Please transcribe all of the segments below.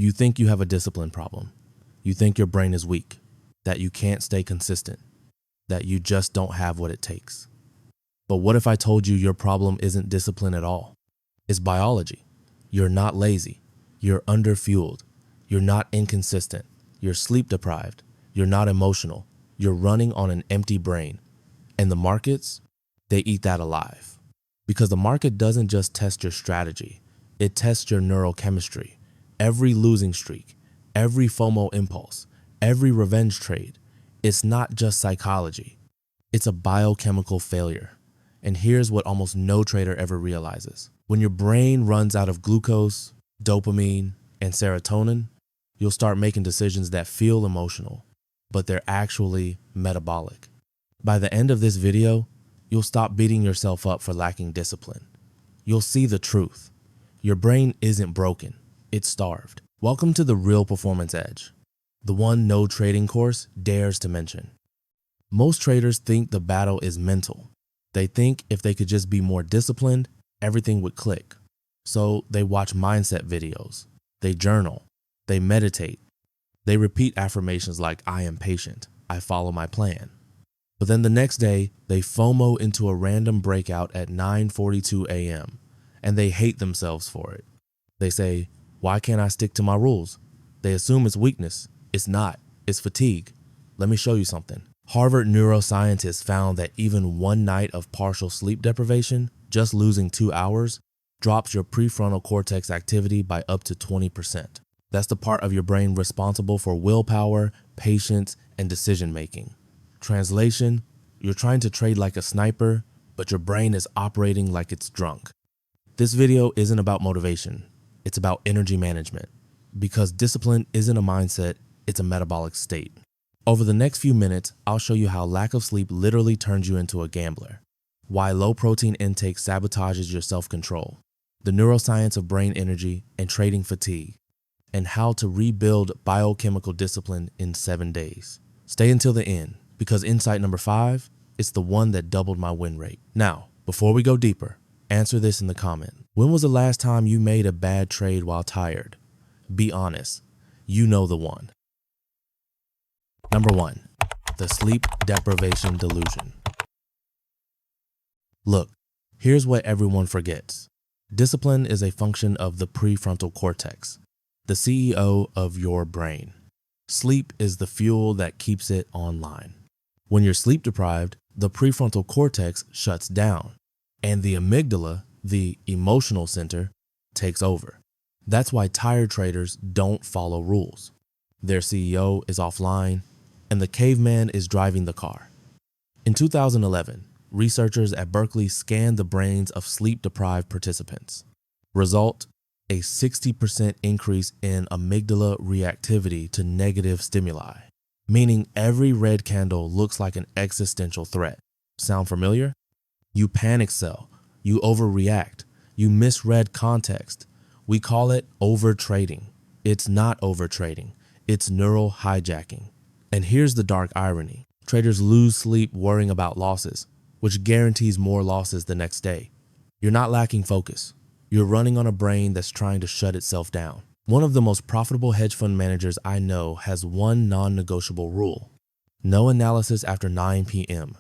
You think you have a discipline problem. You think your brain is weak, that you can't stay consistent, that you just don't have what it takes. But what if I told you your problem isn't discipline at all? It's biology. You're not lazy. You're underfueled. You're not inconsistent. You're sleep deprived. You're not emotional. You're running on an empty brain. And the markets, they eat that alive. Because the market doesn't just test your strategy, it tests your neurochemistry. Every losing streak, every FOMO impulse, every revenge trade, it's not just psychology. It's a biochemical failure. And here's what almost no trader ever realizes. When your brain runs out of glucose, dopamine, and serotonin, you'll start making decisions that feel emotional, but they're actually metabolic. By the end of this video, you'll stop beating yourself up for lacking discipline. You'll see the truth. Your brain isn't broken, it's starved. Welcome to the Real Performance Edge, the one no trading course dares to mention. Most traders think the battle is mental. They think if they could just be more disciplined, everything would click. So they watch mindset videos, they journal, they meditate, they repeat affirmations like I am patient, I follow my plan. But then the next day, they FOMO into a random breakout at 9:42 a.m. and they hate themselves for it. They say, why can't I stick to my rules? They assume it's weakness. It's not, it's fatigue. Let me show you something. Harvard neuroscientists found that even one night of partial sleep deprivation, just losing 2 hours, drops your prefrontal cortex activity by up to 20%. That's the part of your brain responsible for willpower, patience, and decision making. Translation, you're trying to trade like a sniper, but your brain is operating like it's drunk. This video isn't about motivation, it's about energy management. Because discipline isn't a mindset, it's a metabolic state. Over the next few minutes, I'll show you how lack of sleep literally turns you into a gambler, why low protein intake sabotages your self-control, the neuroscience of brain energy and trading fatigue, and how to rebuild biochemical discipline in 7 days. Stay until the end, because insight number 5 is the one that doubled my win rate. Now, before we go deeper, answer this in the comment. When was the last time you made a bad trade while tired? Be honest, you know the one. Number 1, the sleep deprivation delusion. Look, here's what everyone forgets. Discipline is a function of the prefrontal cortex, the CEO of your brain. Sleep is the fuel that keeps it online. When you're sleep deprived, the prefrontal cortex shuts down and the amygdala, the emotional center, takes over. That's why tired traders don't follow rules. Their CEO is offline and the caveman is driving the car. In 2011, researchers at Berkeley scanned the brains of sleep-deprived participants. Result, a 60% increase in amygdala reactivity to negative stimuli, meaning every red candle looks like an existential threat. Sound familiar? You panic sell, you overreact, you misread context. We call it overtrading. It's not overtrading, it's neural hijacking. And here's the dark irony. Traders lose sleep worrying about losses, which guarantees more losses the next day. You're not lacking focus. You're running on a brain that's trying to shut itself down. One of the most profitable hedge fund managers I know has one non-negotiable rule. No analysis after 9 p.m.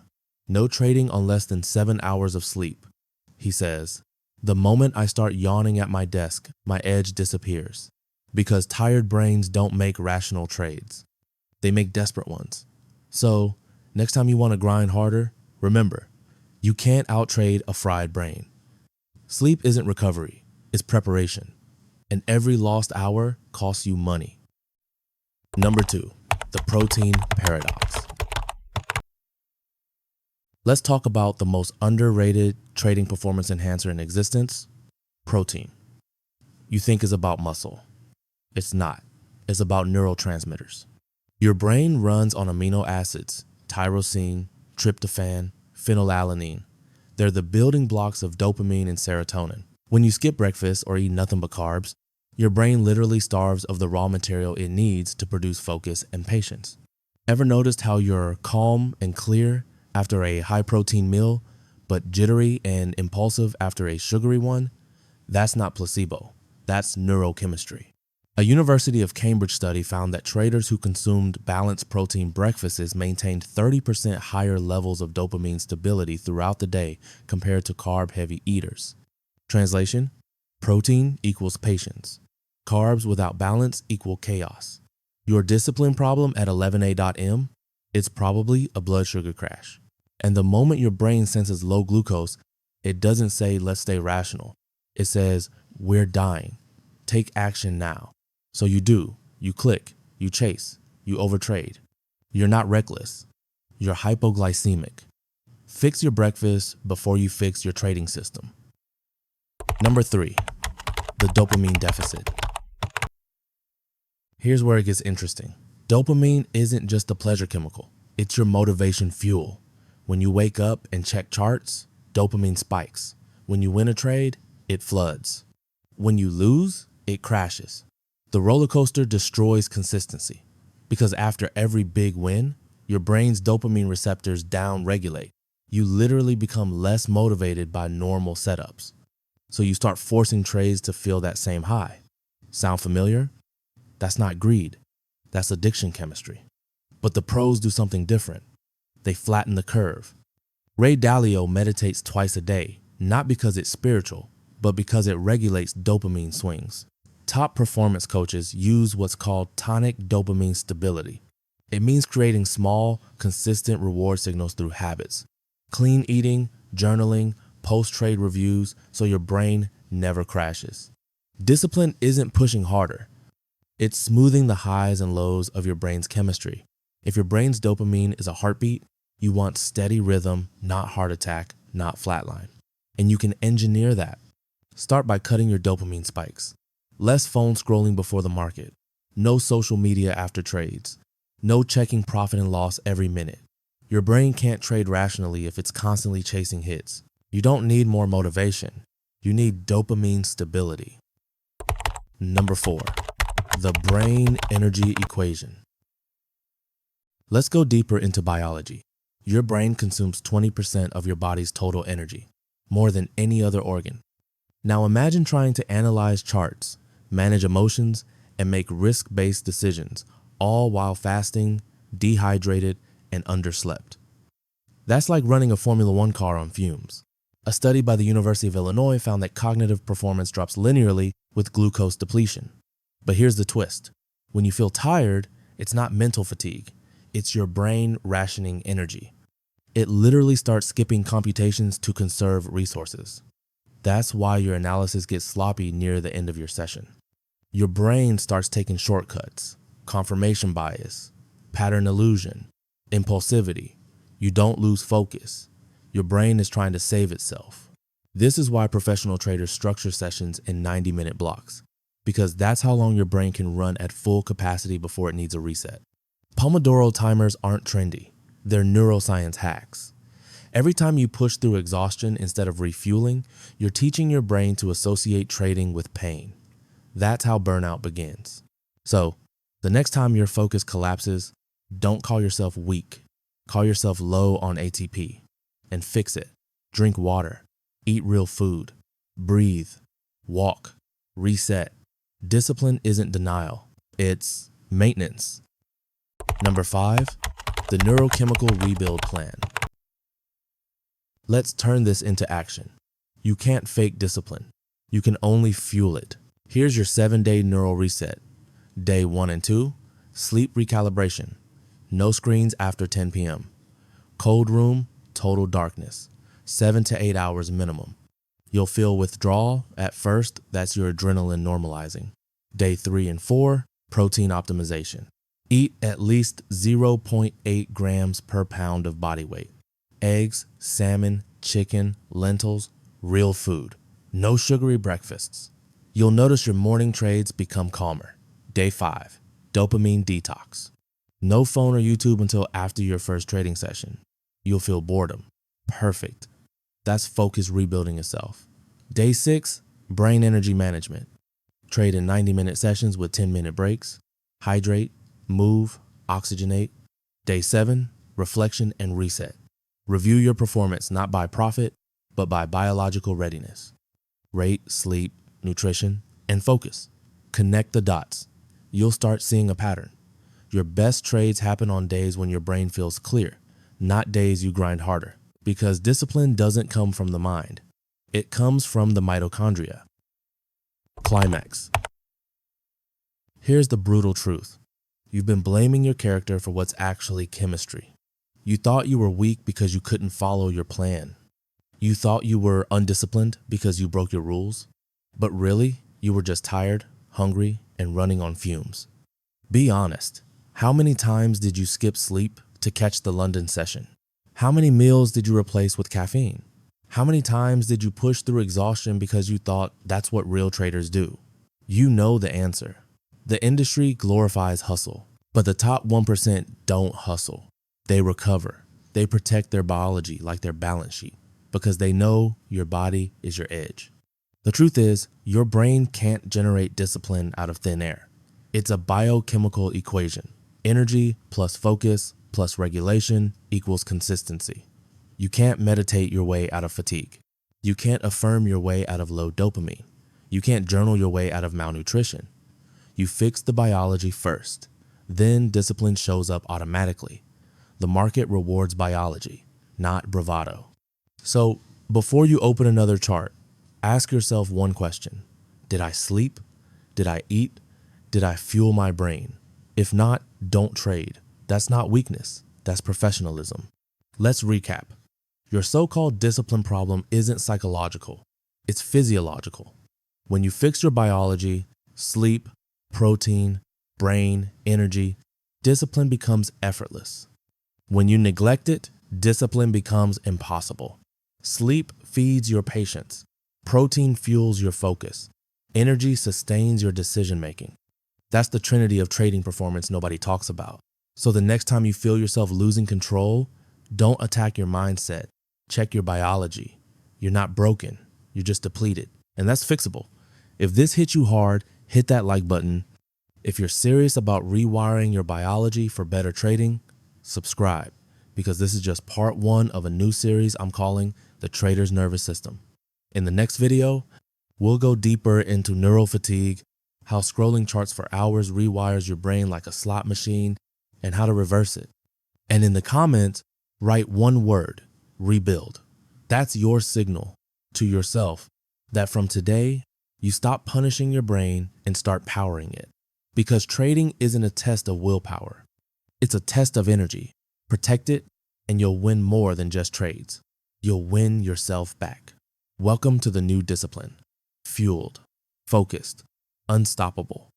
No trading on less than 7 hours of sleep. He says, the moment I start yawning at my desk, my edge disappears. Because tired brains don't make rational trades. They make desperate ones. So next time you want to grind harder, remember, you can't outtrade a fried brain. Sleep isn't recovery, it's preparation. And every lost hour costs you money. Number 2, the protein paradox. Let's talk about the most underrated trading performance enhancer in existence, protein. You think it's about muscle. It's not. It's about neurotransmitters. Your brain runs on amino acids, tyrosine, tryptophan, phenylalanine. They're the building blocks of dopamine and serotonin. When you skip breakfast or eat nothing but carbs, your brain literally starves of the raw material it needs to produce focus and patience. Ever noticed how you're calm and clear after a high-protein meal, but jittery and impulsive after a sugary one? That's not placebo. That's neurochemistry. A University of Cambridge study found that traders who consumed balanced protein breakfasts maintained 30% higher levels of dopamine stability throughout the day compared to carb-heavy eaters. Translation: protein equals patience. Carbs without balance equal chaos. Your discipline problem at 11 a.m., it's probably a blood sugar crash. And the moment your brain senses low glucose, it doesn't say, let's stay rational. It says, we're dying. Take action now. So you do, you click, you chase, you overtrade. You're not reckless. You're hypoglycemic. Fix your breakfast before you fix your trading system. Number 3, the dopamine deficit. Here's where it gets interesting. Dopamine isn't just a pleasure chemical. It's your motivation fuel. When you wake up and check charts, dopamine spikes. When you win a trade, it floods. When you lose, it crashes. The roller coaster destroys consistency because after every big win, your brain's dopamine receptors down-regulate. You literally become less motivated by normal setups. So you start forcing trades to feel that same high. Sound familiar? That's not greed. That's addiction chemistry. But the pros do something different. They flatten the curve. Ray Dalio meditates twice a day, not because it's spiritual, but because it regulates dopamine swings. Top performance coaches use what's called tonic dopamine stability. It means creating small, consistent reward signals through habits. Clean eating, journaling, post-trade reviews, so your brain never crashes. Discipline isn't pushing harder. It's smoothing the highs and lows of your brain's chemistry. If your brain's dopamine is a heartbeat, you want steady rhythm, not heart attack, not flatline. And you can engineer that. Start by cutting your dopamine spikes. Less phone scrolling before the market. No social media after trades. No checking profit and loss every minute. Your brain can't trade rationally if it's constantly chasing hits. You don't need more motivation. You need dopamine stability. Number 4, the brain energy equation. Let's go deeper into biology. Your brain consumes 20% of your body's total energy, more than any other organ. Now imagine trying to analyze charts, manage emotions, and make risk-based decisions, all while fasting, dehydrated, and underslept. That's like running a Formula One car on fumes. A study by the University of Illinois found that cognitive performance drops linearly with glucose depletion. But here's the twist. When you feel tired, it's not mental fatigue. It's your brain rationing energy. It literally starts skipping computations to conserve resources. That's why your analysis gets sloppy near the end of your session. Your brain starts taking shortcuts, confirmation bias, pattern illusion, impulsivity. You don't lose focus. Your brain is trying to save itself. This is why professional traders structure sessions in 90-minute blocks, because that's how long your brain can run at full capacity before it needs a reset. Pomodoro timers aren't trendy. They're neuroscience hacks. Every time you push through exhaustion instead of refueling, you're teaching your brain to associate trading with pain. That's how burnout begins. So, the next time your focus collapses, don't call yourself weak. Call yourself low on ATP and fix it. Drink water, eat real food, breathe, walk, reset. Discipline isn't denial, it's maintenance. Number 5, the neurochemical rebuild plan. Let's turn this into action. You can't fake discipline. You can only fuel it. Here's your 7-day neural reset. Day 1 and 2, sleep recalibration. No screens after 10 p.m. Cold room, total darkness. 7 to 8 hours minimum. You'll feel withdrawal at first, that's your adrenaline normalizing. Day 3 and 4, protein optimization. Eat at least 0.8 grams per pound of body weight. Eggs, salmon, chicken, lentils, real food. No sugary breakfasts. You'll notice your morning trades become calmer. Day 5, dopamine detox. No phone or YouTube until after your first trading session. You'll feel boredom. Perfect. That's focus rebuilding itself. Day 6, brain energy management. Trade in 90-minute sessions with 10-minute breaks. Hydrate, move, oxygenate. Day 7, reflection and reset. Review your performance not by profit, but by biological readiness. Rate, sleep, nutrition, and focus. Connect the dots. You'll start seeing a pattern. Your best trades happen on days when your brain feels clear, not days you grind harder. Because discipline doesn't come from the mind. It comes from the mitochondria. Climax. Here's the brutal truth. You've been blaming your character for what's actually chemistry. You thought you were weak because you couldn't follow your plan. You thought you were undisciplined because you broke your rules. But really, you were just tired, hungry, and running on fumes. Be honest. How many times did you skip sleep to catch the London session? How many meals did you replace with caffeine? How many times did you push through exhaustion because you thought that's what real traders do? You know the answer. The industry glorifies hustle, but the top 1% don't hustle. They recover. They protect their biology like their balance sheet because they know your body is your edge. The truth is, your brain can't generate discipline out of thin air. It's a biochemical equation. Energy plus focus plus regulation equals consistency. You can't meditate your way out of fatigue. You can't affirm your way out of low dopamine. You can't journal your way out of malnutrition. You fix the biology first, then discipline shows up automatically. The market rewards biology, not bravado. So before you open another chart, ask yourself one question. Did I sleep? Did I eat? Did I fuel my brain? If not, don't trade. That's not weakness. That's professionalism. Let's recap. Your so-called discipline problem isn't psychological. It's physiological. When you fix your biology, sleep, protein, brain, energy, discipline becomes effortless. When you neglect it, discipline becomes impossible. Sleep feeds your patience. Protein fuels your focus. Energy sustains your decision-making. That's the trinity of trading performance nobody talks about. So the next time you feel yourself losing control, don't attack your mindset. Check your biology. You're not broken. You're just depleted. And that's fixable. If this hit you hard, hit that like button. If you're serious about rewiring your biology for better trading, subscribe, because this is just part 1 of a new series I'm calling The Trader's Nervous System. In the next video, we'll go deeper into neural fatigue, how scrolling charts for hours rewires your brain like a slot machine, and how to reverse it. And in the comments, write one word: rebuild. That's your signal to yourself that from today, you stop punishing your brain and start powering it. Because trading isn't a test of willpower. It's a test of energy. Protect it, and you'll win more than just trades. You'll win yourself back. Welcome to the new discipline. Fueled, focused, unstoppable.